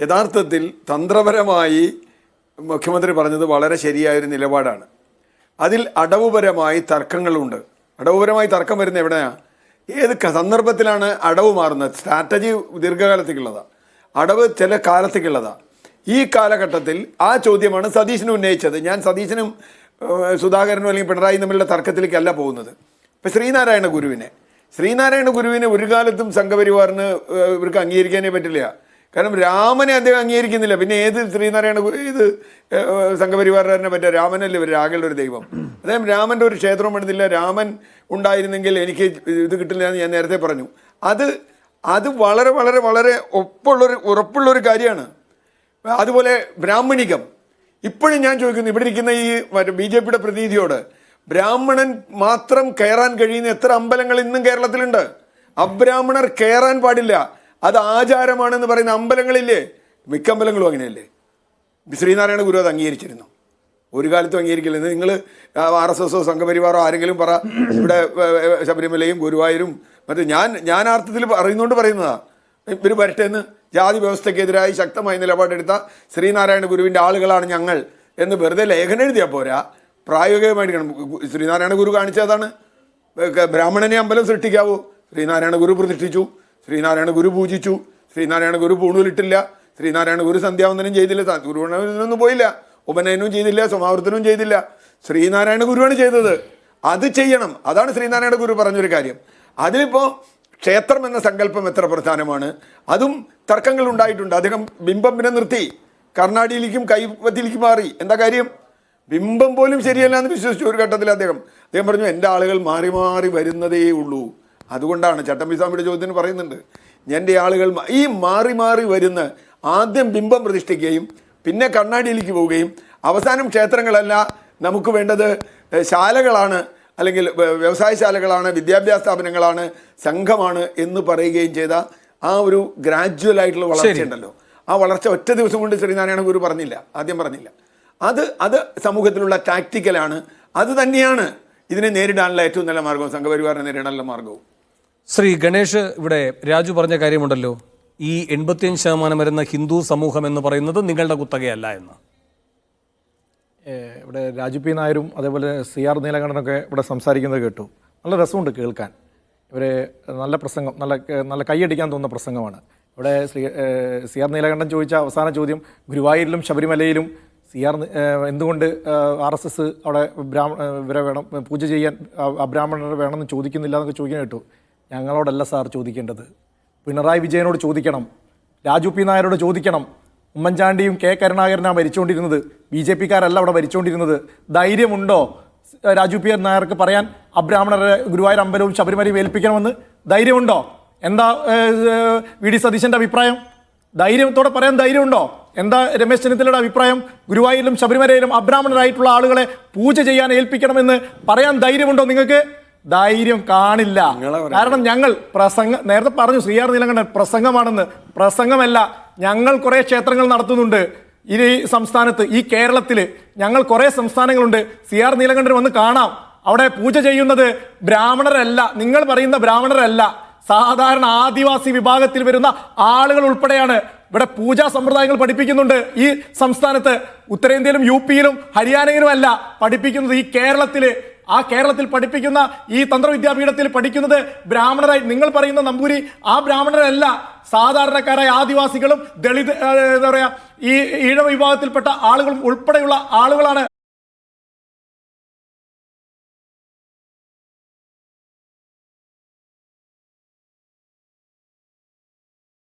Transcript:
യഥാർത്ഥത്തിൽ തന്ത്രപരമായി മുഖ്യമന്ത്രി പറഞ്ഞത് വളരെ ശരിയായൊരു നിലപാടാണ്. അതിൽ അടവുപരമായി തർക്കങ്ങളുണ്ട്. അടവുപരമായി തർക്കം വരുന്നത് എവിടെയാണ്? ഏത് സന്ദർഭത്തിലാണ് അടവ് മാറുന്നത്? സ്ട്രാറ്റജി ദീർഘകാലത്തേക്കുള്ളതാണ്, അടവ് ചില കാലത്തേക്കുള്ളതാണ്. ഈ കാലഘട്ടത്തിൽ ആ ചോദ്യമാണ് സതീശന് ഉന്നയിച്ചത്. ഞാൻ സതീശനും സുധാകരനും അല്ലെങ്കിൽ പിണറായി തമ്മിലുള്ള തർക്കത്തിലേക്കല്ല പോകുന്നത്. ഇപ്പം ശ്രീനാരായണ ഗുരുവിനെ ഒരു കാലത്തും സംഘപരിവാറിന് ഇവർക്ക് അംഗീകരിക്കാനേ പറ്റില്ല. കാരണം രാമനെ അദ്ദേഹം അംഗീകരിക്കുന്നില്ല. പിന്നെ ഏത് ഏത് സംഘപരിവാറിനെ പറ്റുക? രാമനല്ലേ ഇവർ ആകെയുള്ള ഒരു ദൈവം. അദ്ദേഹം രാമൻ്റെ ഒരു ക്ഷേത്രം പണിതില്ല. രാമൻ ഉണ്ടായിരുന്നെങ്കിൽ എനിക്ക് ഇത് കിട്ടില്ല എന്ന് ഞാൻ നേരത്തെ പറഞ്ഞു. അത് വളരെ വളരെ വളരെ ഉറപ്പുള്ളൊരു കാര്യമാണ്. അതുപോലെ ബ്രാഹ്മണികം, ഇപ്പോഴും ഞാൻ ചോദിക്കുന്നു ഇവിടെ ഇരിക്കുന്ന ഈ BJPയുടെ പ്രതിനിധിയോട്, ബ്രാഹ്മണൻ മാത്രം കയറാൻ കഴിയുന്ന എത്ര അമ്പലങ്ങൾ ഇന്നും കേരളത്തിലുണ്ട്? അബ്രാഹ്മണർ കയറാൻ പാടില്ല, അത് ആചാരമാണെന്ന് പറയുന്ന അമ്പലങ്ങളില്ലേ? മിക്ക അമ്പലങ്ങളും അങ്ങനെയല്ലേ? ശ്രീനാരായണ ഗുരു അത് അംഗീകരിച്ചിരുന്നു? ഒരു കാലത്തും അംഗീകരിക്കില്ല. നിങ്ങൾ RSSോ സംഘപരിവാറോ ആരെങ്കിലും പറ ഇവിടെ ശബരിമലയും ഗുരുവായൂരും മറ്റേ ഞാൻ അർത്ഥത്തിൽ അറിയുന്നതുകൊണ്ട് പറയുന്നതാണ്. ഇവർ വരട്ടെ എന്ന്. ജാതി വ്യവസ്ഥയ്ക്കെതിരായി ശക്തമായി നിലപാടെടുത്ത ശ്രീനാരായണ ഗുരുവിൻ്റെ ആളുകളാണ് ഞങ്ങൾ എന്ന് വെറുതെ ലേഖനം എഴുതിയാൽ പോരാ, പ്രായോഗികമായിട്ട് ശ്രീനാരായണ ഗുരു കാണിച്ചതാണ്. ബ്രാഹ്മണനെ അമ്പലം സൃഷ്ടിക്കാവൂ? ശ്രീനാരായണ ഗുരു പ്രതിഷ്ഠിച്ചു, ശ്രീനാരായണ ഗുരു പൂജിച്ചു, ശ്രീനാരായണ ഗുരു പൂണൂലിട്ടില്ല, ശ്രീനാരായണ ഗുരു സന്ധ്യാവന്ദനം ചെയ്തില്ല, ഗുരുവനൊന്നും പോയില്ല, ഉപനയനവും ചെയ്തില്ല, സമാവർത്തനവും ചെയ്തില്ല. ശ്രീനാരായണ ഗുരുവാണ് ചെയ്തത്. അത് ചെയ്യണം. അതാണ് ശ്രീനാരായണ ഗുരു പറഞ്ഞൊരു കാര്യം. അതിലിപ്പോൾ ക്ഷേത്രം എന്ന സങ്കല്പം എത്ര പ്രധാനമാണ്? അതും തർക്കങ്ങൾ ഉണ്ടായിട്ടുണ്ട്. അദ്ദേഹം ബിംബം പിന്നെ നിർത്തി, കർണാടിയിലേക്കും കൈപ്പത്തിലേക്കും മാറി. എന്താ കാര്യം? ബിംബം പോലും ശരിയല്ല എന്ന് വിശ്വസിച്ചു ഒരു ഘട്ടത്തിൽ അദ്ദേഹം പറഞ്ഞു എൻ്റെ ആളുകൾ മാറി മാറി വരുന്നതേ ഉള്ളൂ. അതുകൊണ്ടാണ് ചട്ടമ്പിസ്വാമിയുടെ ചോദ്യത്തിന് പറയുന്നുണ്ട്, എൻ്റെ ആളുകൾ ഈ മാറി മാറി വരുന്ന ആദ്യം ബിംബം പ്രതിഷ്ഠിക്കുകയും പിന്നെ കണ്ണാടിയിലേക്ക് പോവുകയും അവസാനം ക്ഷേത്രങ്ങളല്ല നമുക്ക് വേണ്ടത് ശാലകളാണ്, അല്ലെങ്കിൽ വ്യവസായശാലകളാണ്, വിദ്യാഭ്യാസ സ്ഥാപനങ്ങളാണ്, സംഘമാണ് എന്ന് പറയുകയും ചെയ്ത ആ ഒരു ഗ്രാജുവൽ ആയിട്ടുള്ള വളർച്ച ഉണ്ടല്ലോ, ആ വളർച്ച ഒറ്റ ദിവസം കൊണ്ട് ശ്രീനാരായണ ഗുരു ആദ്യം പറഞ്ഞില്ല. അത് സമൂഹത്തിലുള്ള ടാക്ടിക്കലാണ്. അത് തന്നെയാണ് ഇതിനെ നേരിടാനുള്ള ഏറ്റവും നല്ല മാർഗവും, സംഘപരിവാറിനെ നേരിടാനുള്ള മാർഗവും. ശ്രീ ഗണേഷ്, ഇവിടെ രാജു പറഞ്ഞ കാര്യമുണ്ടല്ലോ, ഈ 85% വരുന്ന ഹിന്ദു സമൂഹം എന്ന് പറയുന്നത് നിങ്ങളുടെ കുത്തകയല്ല എന്ന്. ഇവിടെ രാജു പി നായരും അതേപോലെ CR നീലകണ്ഠനൊക്കെ ഇവിടെ സംസാരിക്കുന്നത് കേട്ടു. നല്ല രസമുണ്ട് കേൾക്കാൻ. ഇവരെ നല്ല പ്രസംഗം, നല്ല കൈയടിക്കാൻ തോന്നുന്ന പ്രസംഗമാണ്. ഇവിടെ CR നീലകണ്ഠൻ ചോദിച്ച അവസാന ചോദ്യം, ഗുരുവായൂരിലും ശബരിമലയിലും എന്തുകൊണ്ട് RSS അവിടെ ഇവരെ വേണം പൂജ ചെയ്യാൻ, അബ്രാഹ്മണരെ വേണമെന്ന് ചോദിക്കുന്നില്ല എന്നൊക്കെ ചോദിക്കാൻ കേട്ടു. ഞങ്ങളോടല്ല സാർ ചോദിക്കേണ്ടത്, പിണറായി വിജയനോട് ചോദിക്കണം, രാജു പി നായരോട് ചോദിക്കണം. ഉമ്മൻചാണ്ടിയും K കരുണാകരനാണ് ഭരിച്ചുകൊണ്ടിരുന്നത്, BJPക്കാരല്ല അവിടെ ഭരിച്ചുകൊണ്ടിരുന്നത്. ധൈര്യമുണ്ടോ രാജു പി നായർക്ക് പറയാൻ അബ്രാഹ്മണരെ ഗുരുവായൂർ അമ്പലവും ശബരിമലയും ഏൽപ്പിക്കണമെന്ന്? ധൈര്യമുണ്ടോ? എന്താ VD സതീശൻ്റെ അഭിപ്രായം? ധൈര്യത്തോടെ പറയാൻ ധൈര്യമുണ്ടോ? എന്താ രമേശ് ചെന്നിത്തലയുടെ അഭിപ്രായം? ഗുരുവായൂരിലും ശബരിമലയിലും അബ്രാഹ്മണരായിട്ടുള്ള ആളുകളെ പൂജ ചെയ്യാൻ ഏൽപ്പിക്കണമെന്ന് പറയാൻ ധൈര്യമുണ്ടോ നിങ്ങൾക്ക്? ധൈര്യം കാണില്ല. കാരണം ഞങ്ങൾ നേരത്തെ പറഞ്ഞു CR നീലകണ്ഠൻ പ്രസംഗമാണെന്ന്. പ്രസംഗമല്ല, ഞങ്ങൾ കുറേ ക്ഷേത്രങ്ങൾ നടത്തുന്നുണ്ട് ഈ സംസ്ഥാനത്ത്, ഈ കേരളത്തിൽ ഞങ്ങൾ കുറേ സംസ്ഥാനങ്ങളുണ്ട്. CR നീലകണ്ഠൻ വന്ന് കാണാം. അവിടെ പൂജ ചെയ്യുന്നത് ബ്രാഹ്മണരല്ല, നിങ്ങൾ പറയുന്ന ബ്രാഹ്മണരല്ല, സാധാരണ ആദിവാസി വിഭാഗത്തിൽ വരുന്ന ആളുകൾ ഉൾപ്പെടെയാണ്. ഇവിടെ പൂജാ സമ്പ്രദായങ്ങൾ പഠിപ്പിക്കുന്നുണ്ട് ഈ സംസ്ഥാനത്ത്. ഉത്തരേന്ത്യയിലും UPയിലും ഹരിയാനയിലും അല്ല പഠിപ്പിക്കുന്നത്, ഈ കേരളത്തില്. ആ കേരളത്തിൽ പഠിപ്പിക്കുന്ന ഈ തന്ത്രവിദ്യാപീഠത്തിൽ പഠിക്കുന്നത് ബ്രാഹ്മണരായി നിങ്ങൾ പറയുന്ന നമ്പൂരി ആ ബ്രാഹ്മണരല്ല, സാധാരണക്കാരായ ആദിവാസികളും ദളിത് എന്താ പറയുക ഈ ഈഴവ വിഭാഗത്തിൽപ്പെട്ട ആളുകളും ഉൾപ്പെടെയുള്ള ആളുകളാണ്.